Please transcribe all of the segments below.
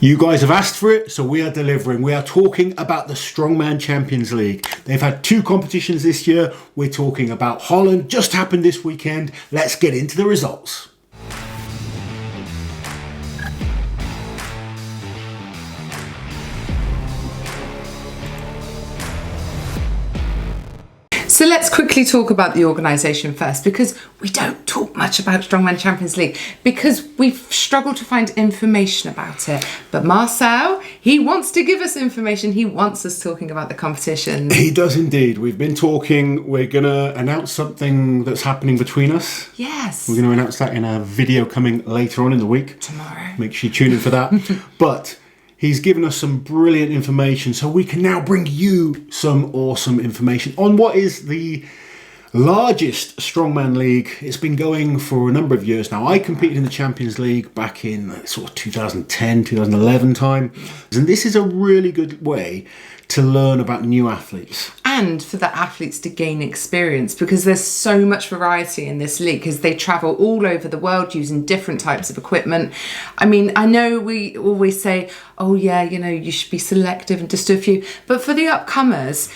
You guys have asked for it, so we are delivering. We are talking about the Strongman Champions League. They've had 2 competitions this year. We're talking about Holland, just happened this weekend. Let's get into the results. So let's quickly talk about the organisation first, because we don't talk much about Strongman Champions League because we've struggled to find information about it. But Marcel, he wants to give us information. He wants us talking about the competition. He does indeed. We've been talking. We're going to announce something that's happening between us. Yes. We're going to announce that in a video coming later on in the week. Tomorrow. Make sure you tune in for that. But he's given us some brilliant information, so we can now bring you some awesome information on what is the largest strongman league. It's been going for a number of years now. I competed in the Champions League back in sort of 2010, 2011 time. And this is a really good way to learn about new athletes. And for the athletes to gain experience, because there's so much variety in this league, because they travel all over the world using different types of equipment. I mean, I know we always say, oh yeah, you know, you should be selective and just do a few. But for the upcomers,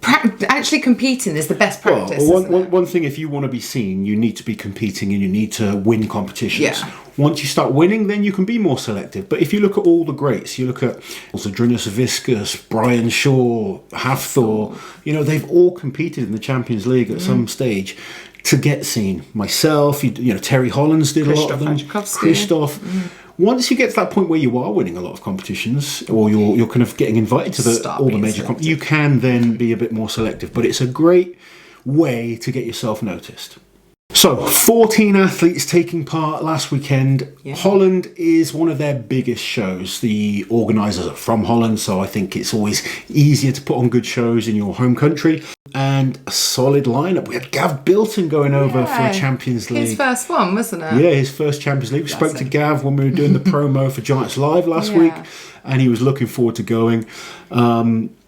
actually competing is the best practice. Well, one thing, if you want to be seen, you need to be competing and you need to win competitions. Yeah. Once you start winning, then you can be more selective. But if you look at all the greats, you look at Zadrunas Viscus, Brian Shaw, Hafthor, you know, they've all competed in the Champions League at some stage to get seen. Myself, you know, Terry Hollands did a lot of them. Christoph. Once you get to that point where you are winning a lot of competitions, or you're kind of getting invited to all the major competitions, you can then be a bit more selective. But it's a great way to get yourself noticed. So, 14 athletes taking part last weekend. Yeah. Holland is one of their biggest shows. The organisers are from Holland, so I think it's always easier to put on good shows in your home country. And a solid lineup. We had Gav Bilton going over for the Champions League. His first one, wasn't it? Yeah, his first Champions League. We spoke to Gav when we were doing the promo for Giants Live last week, and he was looking forward to going.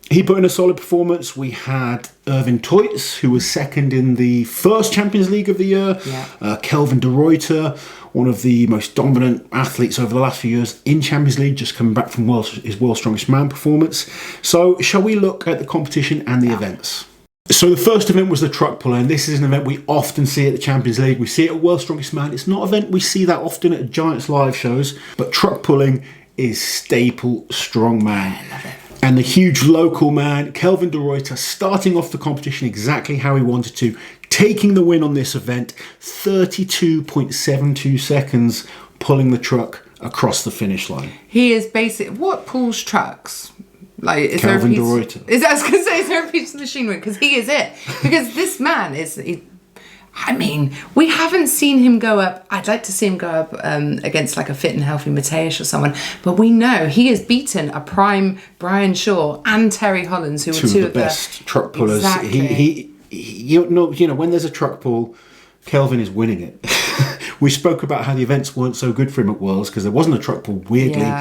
He put in a solid performance. We had Erwin Teutz, who was second in the first Champions League of the year. Yeah. Kelvin de Ruyter, one of the most dominant athletes over the last few years in Champions League, just coming back from his World's Strongest Man performance. So, shall we look at the competition and the events? So the first event was the truck puller, and this is an event we often see at the Champions League. We see it at World's Strongest Man. It's not an event we see that often at Giants Live shows, but truck pulling is staple strongman. I love it. And the huge local man, Kelvin de Ruyter, starting off the competition exactly how he wanted to, taking the win on this event, 32.72 seconds, pulling the truck across the finish line. He is basic. What pulls trucks? Like, is Kelvin there de a piece? Ruyter. I was going to say, is there a piece of machinery? Because he is it. Because this man is. I mean, we haven't seen him go up. I'd like to see him go up against like a fit and healthy Mateusz or someone. But we know he has beaten a prime Brian Shaw and Terry Hollands, who were two of the best truck pullers. Exactly. You know, when there's a truck pull, Kelvin is winning it. We spoke about how the events weren't so good for him at Worlds because there wasn't a truck pull, weirdly,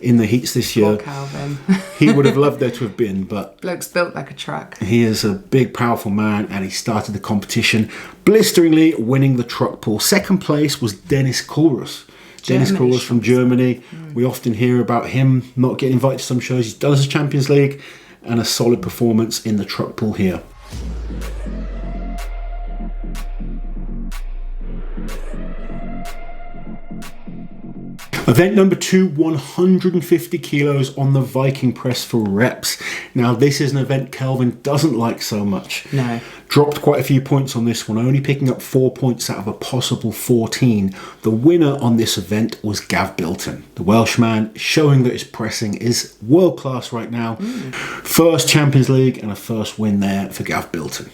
in the heats this year. Poor Calvin. He would have loved there to have been, but bloke's built like a truck. He is a big, powerful man, and he started the competition blisteringly, winning the truck pull. Second place was Dennis Kohlruss. Dennis Kohlruss from Germany. We often hear about him not getting invited to some shows. He's done his Champions League, and a solid performance in the truck pull here. Event number 2, 150 kilos on the Viking Press for reps. Now, this is an event Kelvin doesn't like so much. No. Dropped quite a few points on this one, only picking up 4 points out of a possible 14. The winner on this event was Gav Bilton, the Welshman, showing that his pressing is world class right now. First Champions League and a first win there for Gav Bilton.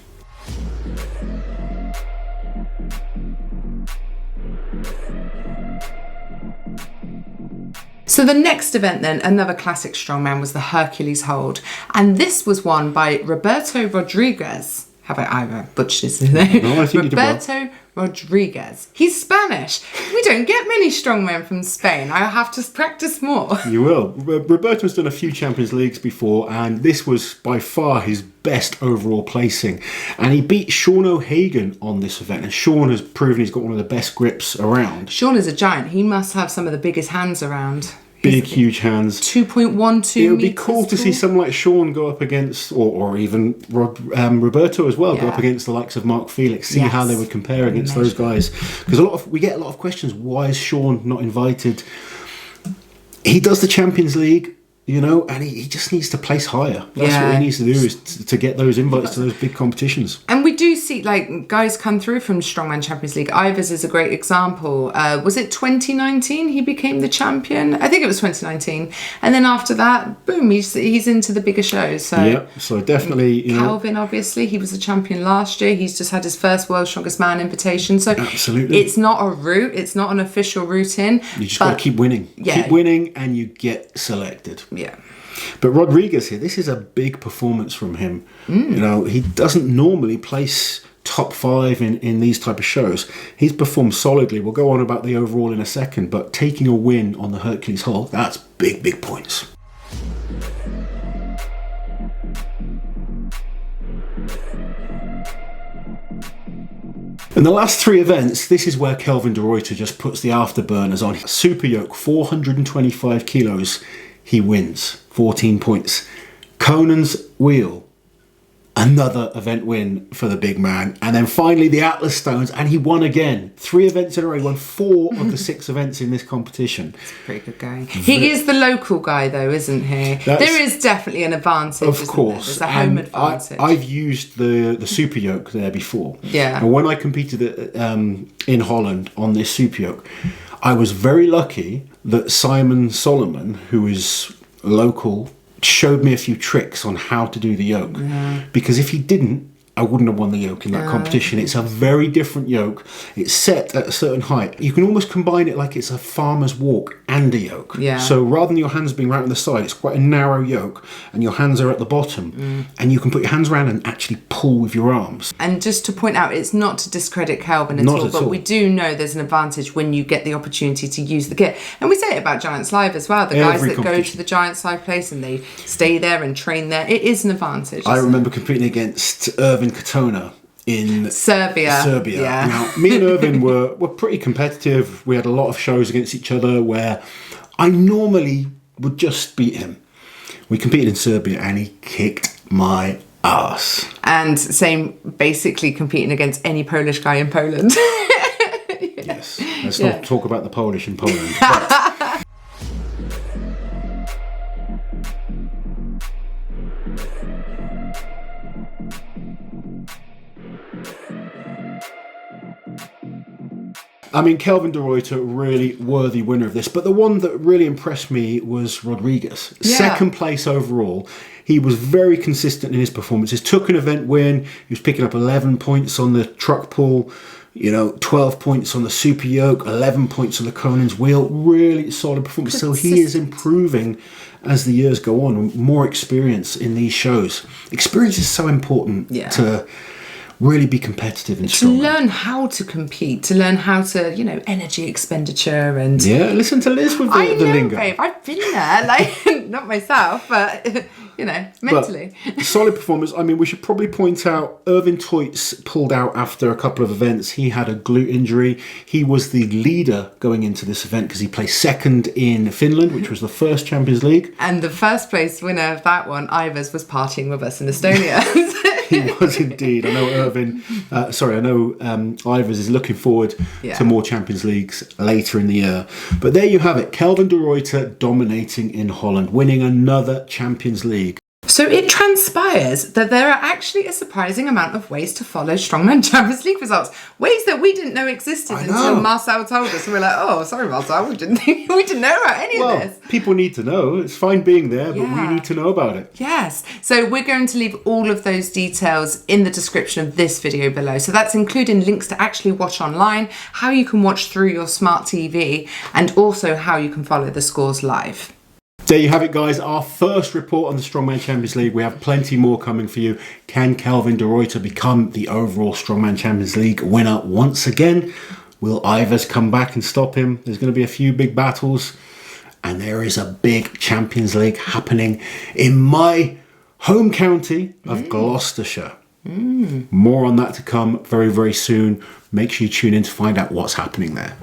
So the next event then, another classic strongman, was the Hercules Hold. And this was won by Roberto Rodriguez. Have I butchered his name? No, I think you did well. Roberto Rodriguez. He's Spanish. We don't get many strongmen from Spain. I have to practice more. You will. Roberto's done a few Champions Leagues before, and this was by far his best overall placing. And he beat Sean O'Hagan on this event. And Sean has proven he's got one of the best grips around. Sean is a giant. He must have some of the biggest hands around. Big, huge hands. 2.12 It would be cool to see someone like Sean go up against, or even Roberto as well, go up against the likes of Mark Felix, see how they would compare against those guys. Because we get a lot of questions, why is Sean not invited? He does the Champions League, you know, and he just needs to place higher. That's what he needs to do, is to get those invites to those big competitions. And we do see, like, guys come through from Strongman Champions League. Ivers is a great example. Was it 2019 he became the champion? I think it was 2019. And then after that, boom, he's into the bigger shows. So yeah, so definitely, you know. Calvin, obviously, he was a champion last year. He's just had his first World's Strongest Man invitation. So absolutely, it's not a route. It's not an official route in. You just got to keep winning. Yeah. Keep winning and you get selected. Yeah. But Rodriguez here, this is a big performance from him. You know, he doesn't normally place top 5 in these type of shows. He's performed solidly. We'll go on about the overall in a second, but taking a win on the Hercules Hold, that's big, big points. In the last 3 events, this is where Kelvin de Ruyter just puts the afterburners on. Super yoke, 425 kilos, he wins, 14 points. Conan's wheel, another event win for the big man. And then finally the Atlas Stones, and he won again. 3 events in a row, he won 4 of the 6 events in this competition. It's a pretty good guy. He is the local guy though, isn't he? There is definitely an advantage, of course. There's a home advantage. I've used the super yoke there before. Yeah. And when I competed in Holland on this super yoke, I was very lucky that Simon Solomon, who is local, showed me a few tricks on how to do the yoke. Yeah. Because if he didn't, I wouldn't have won the yoke in that competition. It's a very different yoke. It's set at a certain height. You can almost combine it like it's a farmer's walk and a yoke. Yeah. So rather than your hands being right on the side, it's quite a narrow yoke and your hands are at the bottom. And you can put your hands around and actually pull with your arms. And just to point out, it's not to discredit Calvin at all, but we do know there's an advantage when you get the opportunity to use the kit. And we say it about Giants Live as well. The guys that go to the Giants Live place and they stay there and train there, it is an advantage. I remember competing against Irvin Katona in Serbia. Yeah. Now, me and Irvin were pretty competitive. We had a lot of shows against each other where I normally would just beat him. We competed in Serbia and he kicked my ass. And same, basically competing against any Polish guy in Poland. Yes. Let's not talk about the Polish in Poland. But I mean, Kelvin de Ruyter, really worthy winner of this. But the one that really impressed me was Rodriguez. Yeah. Second place overall. He was very consistent in his performances. Took an event win. He was picking up 11 points on the truck pull. 12 points on the super yoke. 11 points on the Conan's wheel. Really solid performance. So he is improving as the years go on. More experience in these shows. Experience is so important to really be competitive and strong. To learn how to compete, to learn how to, energy expenditure and... Yeah, listen to Liz with the lingo. Babe, I've been there, not myself, but, mentally. But solid performance. I mean, we should probably point out Irvin Toits pulled out after a couple of events. He had a glute injury. He was the leader going into this event because he placed second in Finland, which was the first Champions League. And the first place winner of that one, Ivers, was partying with us in Estonia. He was indeed. I know Ivers is looking forward to more Champions Leagues later in the year. But there you have it. Kelvin de Ruyter dominating in Holland, winning another Champions League. So it transpires that there are actually a surprising amount of ways to follow Strongman Champions League results. Ways that we didn't know existed until Marcel told us. And we're like, oh, sorry, Marcel, we didn't know about any of this. People need to know. It's fine being there, but we need to know about it. Yes. So we're going to leave all of those details in the description of this video below. So that's including links to actually watch online, how you can watch through your smart TV, and also how you can follow the scores live. There you have it, guys. Our first report on the Strongman Champions League. We have plenty more coming for you. Can Kelvin de Ruyter become the overall Strongman Champions League winner once again? Will Ivers come back and stop him? There's going to be a few big battles. And there is a big Champions League happening in my home county of Gloucestershire. More on that to come very, very soon. Make sure you tune in to find out what's happening there.